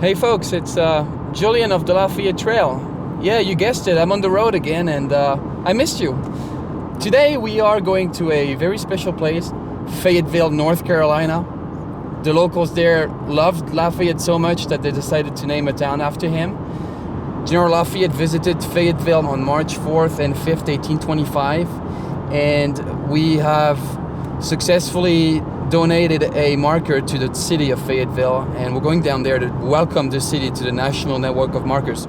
Hey folks, it's Julien of the Lafayette Trail. Yeah, you guessed it, I'm on the road again and I missed you. Today we are going to a very special place, Fayetteville, North Carolina. The locals there loved Lafayette so much that they decided to name a town after him. General Lafayette visited Fayetteville on March 4th and 5th, 1825, and we have successfully donated a marker to the city of Fayetteville, and we're going down there to welcome the city to the national network of markers.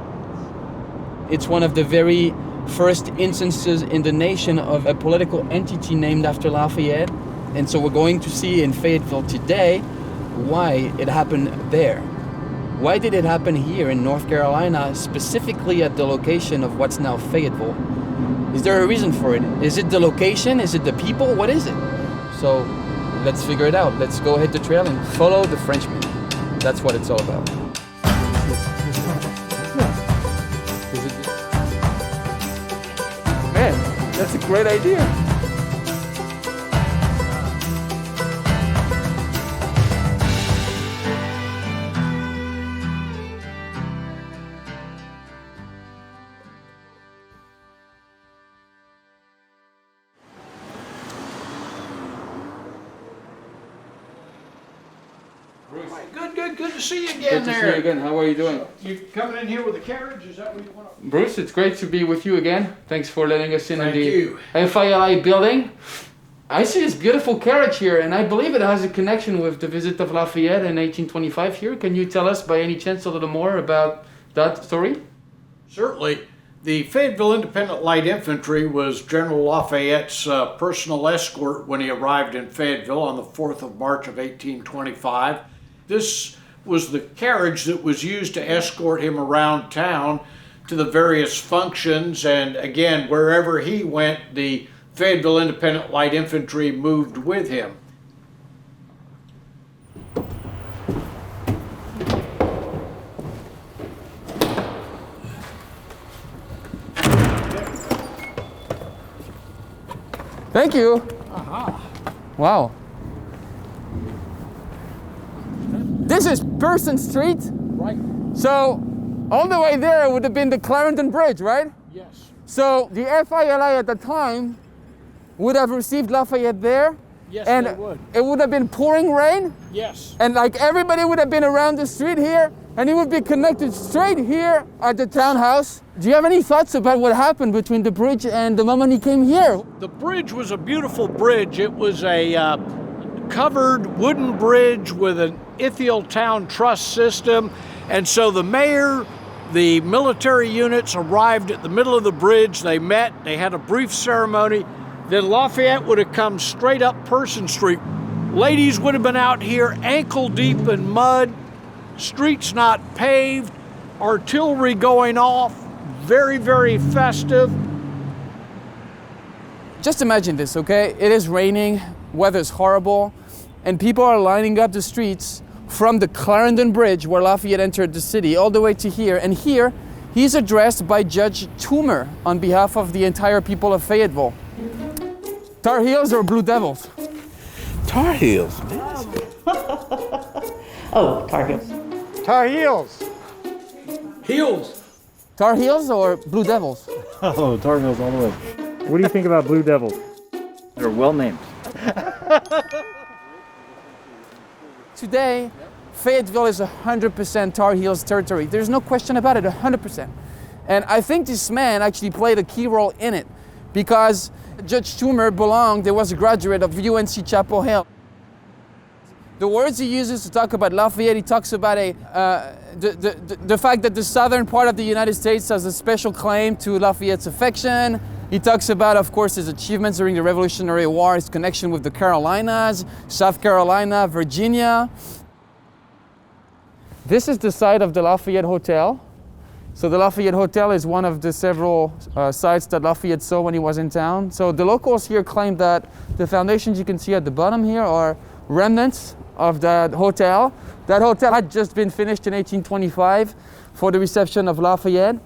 It's one of the very first instances in the nation of a political entity named after Lafayette, and so we're going to see in Fayetteville today why it happened there. Why did it happen here in North Carolina, specifically at the location of what's now Fayetteville? Is there a reason for it? Is it the location? Is it the people? What is it? So let's figure it out. Let's go hit the trail and follow the Frenchmen. That's what it's all about. Man, that's a great idea. Good to see you again there. Good to see you again. How are you doing? You coming in here with a carriage? Is that what you want? Bruce, it's great to be with you again. Thanks for letting us in Thank the you. FILI building. I see this beautiful carriage here, and I believe it has a connection with the visit of Lafayette in 1825 here. Can you tell us by any chance a little more about that story? Certainly. The Fayetteville Independent Light Infantry was General Lafayette's personal escort when he arrived in Fayetteville on the 4th of March of 1825. This was the carriage that was used to escort him around town to the various functions, and again, wherever he went, the Fayetteville Independent Light Infantry moved with him. Thank you. Aha. Wow. This is Person Street. Right. So all the way there would have been the Clarendon Bridge, right? Yes. So the FILI at the time would have received Lafayette there. Yes, and they would. It would have been pouring rain. Yes. And like everybody would have been around the street here, and he would be connected straight here at the townhouse. Do you have any thoughts about what happened between the bridge and the moment he came here? The bridge was a beautiful bridge. It was a covered wooden bridge with an Ithiel Town truss system. And so the mayor, the military units arrived at the middle of the bridge. They met, they had a brief ceremony. Then Lafayette would have come straight up Person Street. Ladies would have been out here ankle deep in mud, streets not paved, artillery going off, very, very festive. Just imagine this, okay? It is raining, weather's horrible, and people are lining up the streets from the Clarendon Bridge where Lafayette entered the city all the way to here. And here, he's addressed by Judge Toomer on behalf of the entire people of Fayetteville. Tar Heels or Blue Devils? Tar Heels, man. Oh, Tar Heels. Tar Heels. Heels. Tar Heels or Blue Devils? Oh, Tar Heels all the way. What do you think about Blue Devils? They're well named. Today, Fayetteville is 100% Tar Heels territory. There's no question about it, 100%. And I think this man actually played a key role in it because Judge Toomer was a graduate of UNC-Chapel Hill. The words he uses to talk about Lafayette, he talks about the fact that the southern part of the United States has a special claim to Lafayette's affection. He talks about, of course, his achievements during the Revolutionary War, his connection with the Carolinas, South Carolina, Virginia. This is the site of the Lafayette Hotel. So the Lafayette Hotel is one of the several sites that Lafayette saw when he was in town. So the locals here claim that the foundations you can see at the bottom here are remnants of that hotel. That hotel had just been finished in 1825 for the reception of Lafayette.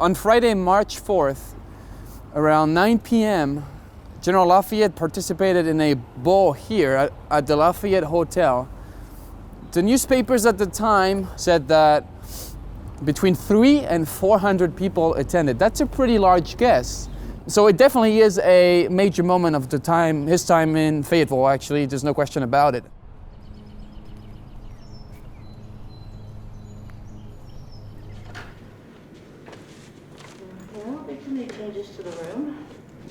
On Friday, March 4th, around 9 p.m., General Lafayette participated in a ball here at the Lafayette Hotel The newspapers at the time said that between 300 and 400 people attended. That's a pretty large guess. So it definitely is a major moment of the time, his time in Fayetteville, actually. There's no question about it.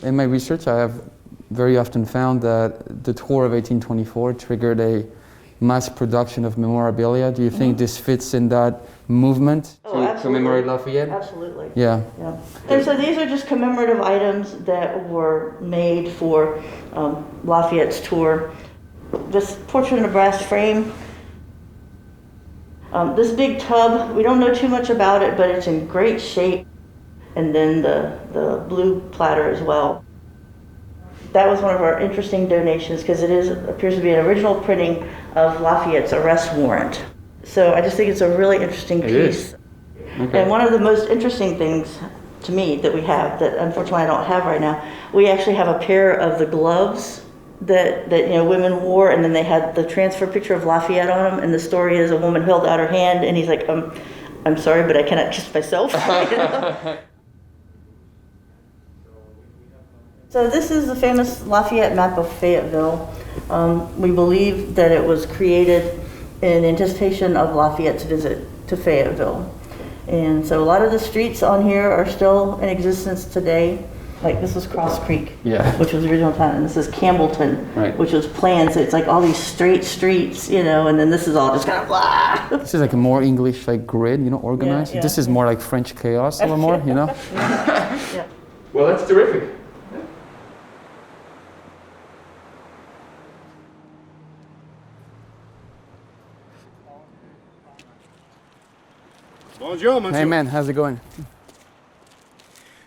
In my research, I have very often found that the tour of 1824 triggered a mass production of memorabilia. Do you think this fits in that movement to commemorate Lafayette? Absolutely. Yeah. Yeah. And so these are just commemorative items that were made for Lafayette's tour. This portrait in a brass frame. This big tub, we don't know too much about it, but it's in great shape. And then the blue platter as well. That was one of our interesting donations because it appears to be an original printing of Lafayette's arrest warrant. So I just think it's a really interesting piece. Okay. And one of the most interesting things to me that we have, that unfortunately I don't have right now, we actually have a pair of the gloves that women wore, and then they had the transfer picture of Lafayette on them, and the story is a woman held out her hand and he's like, I'm sorry, but I cannot kiss myself. So this is the famous Lafayette map of Fayetteville. We believe that it was created in anticipation of Lafayette's visit to Fayetteville. And so a lot of the streets on here are still in existence today. Like this was Cross Creek, which was the original town, and this is Campbellton, which was planned. So it's like all these straight streets, and then this is all just kind of blah. This is like a more English grid, organized. Yeah, yeah. This is more like French chaos, a little more, Yeah. Well, that's terrific. Bonjour, monsieur. Hey man, how's it going?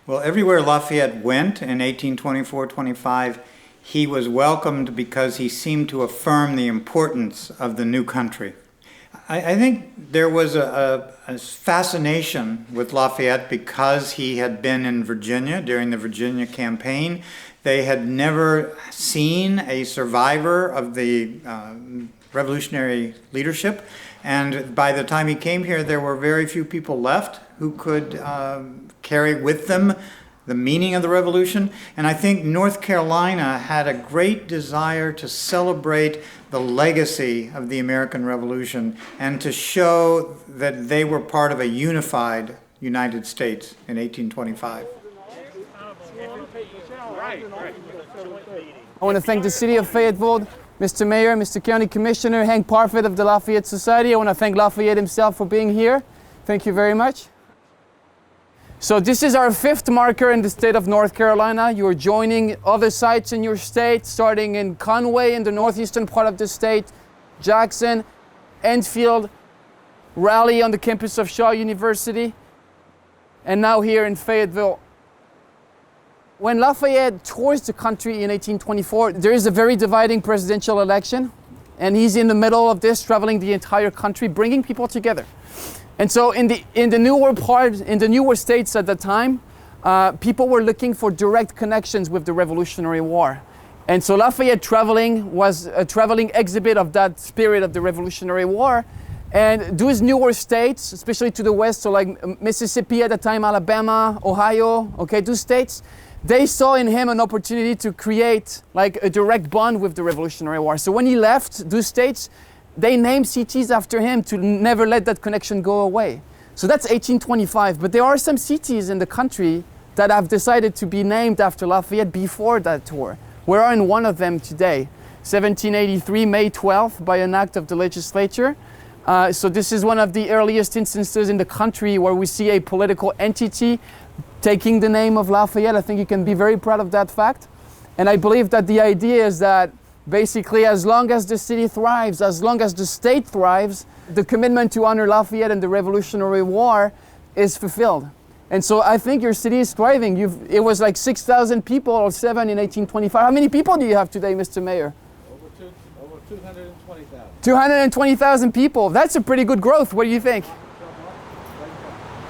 Well, everywhere Lafayette went in 1824-25, he was welcomed because he seemed to affirm the importance of the new country. I think there was a fascination with Lafayette because he had been in Virginia during the Virginia campaign. They had never seen a survivor of the revolutionary leadership. And by the time he came here, there were very few people left who could carry with them the meaning of the revolution. And I think North Carolina had a great desire to celebrate the legacy of the American Revolution and to show that they were part of a unified United States in 1825. I want to thank the city of Fayetteville, Mr. Mayor, Mr. County Commissioner, Hank Parfit of the Lafayette Society. I want to thank Lafayette himself for being here. Thank you very much. So this is our 5th marker in the state of North Carolina. You are joining other sites in your state, starting in Conway in the northeastern part of the state, Jackson, Enfield, Raleigh on the campus of Shaw University, and now here in Fayetteville. When Lafayette tours the country in 1824, there is a very dividing presidential election, and he's in the middle of this, traveling the entire country, bringing people together. And so in the newer states at the time, people were looking for direct connections with the Revolutionary War. And so Lafayette traveling was a traveling exhibit of that spirit of the Revolutionary War. And those newer states, especially to the west, so like Mississippi at the time, Alabama, Ohio, those states, they saw in him an opportunity to create like a direct bond with the Revolutionary War. So when he left those states, they named cities after him to never let that connection go away. So that's 1825, but there are some cities in the country that have decided to be named after Lafayette before that tour. We're in one of them today, 1783, May 12th, by an act of the legislature. So this is one of the earliest instances in the country where we see a political entity taking the name of Lafayette. I think you can be very proud of that fact. And I believe that the idea is that basically as long as the city thrives, as long as the state thrives, the commitment to honor Lafayette and the Revolutionary War is fulfilled. And so I think your city is thriving. It was like 6,000 people or 7 in 1825. How many people do you have today, Mr. Mayor? Over 220,000. 220,000 people. That's a pretty good growth. What do you think?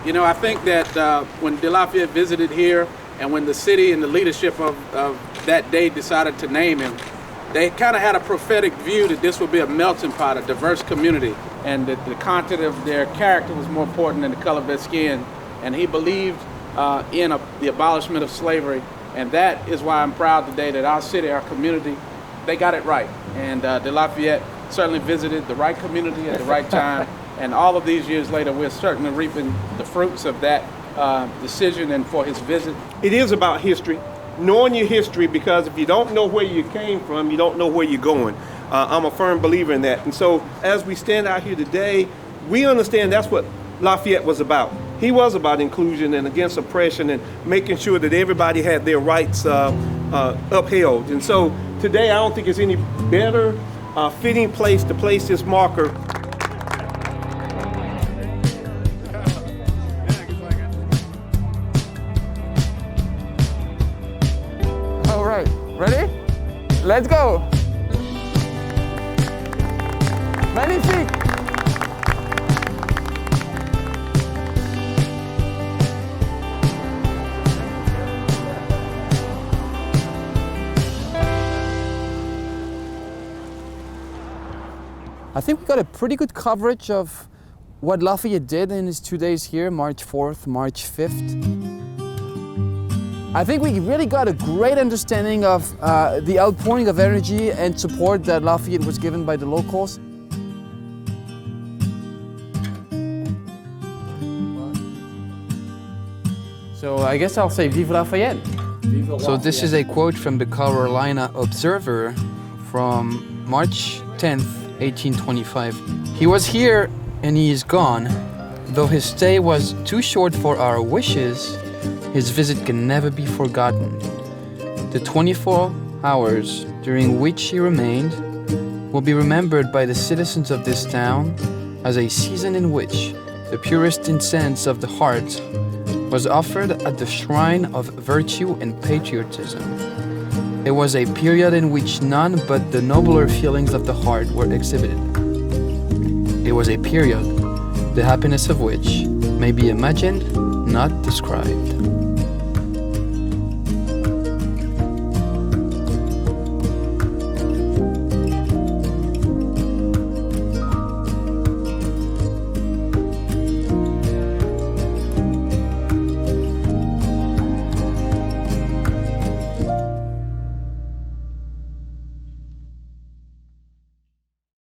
You know, I think that when De Lafayette visited here and when the city and the leadership of that day decided to name him, they kind of had a prophetic view that this would be a melting pot, a diverse community, and that the content of their character was more important than the color of their skin. And he believed in the abolishment of slavery. And that is why I'm proud today that our city, our community, they got it right. And De Lafayette certainly visited the right community at the right time. And all of these years later, we're certainly reaping the fruits of that decision and for his visit. It is about history, knowing your history, because if you don't know where you came from, you don't know where you're going. I'm a firm believer in that. And so as we stand out here today, we understand that's what Lafayette was about. He was about inclusion and against oppression and making sure that everybody had their rights upheld. And so today, I don't think it's any better fitting place to place this marker. All right, ready? Let's go. Magnifique. I think we got a pretty good coverage of what Lafayette did in his 2 days here, March 4th, March 5th. I think we really got a great understanding of the outpouring of energy and support that Lafayette was given by the locals. So I guess I'll say Vive Lafayette. So this is a quote from the Carolina Observer from March 10th, 1825. He was here and he is gone. Though his stay was too short for our wishes, his visit can never be forgotten. The 24 hours during which he remained will be remembered by the citizens of this town as a season in which the purest incense of the heart was offered at the shrine of virtue and patriotism. It was a period in which none but the nobler feelings of the heart were exhibited. It was a period, the happiness of which may be imagined, not described.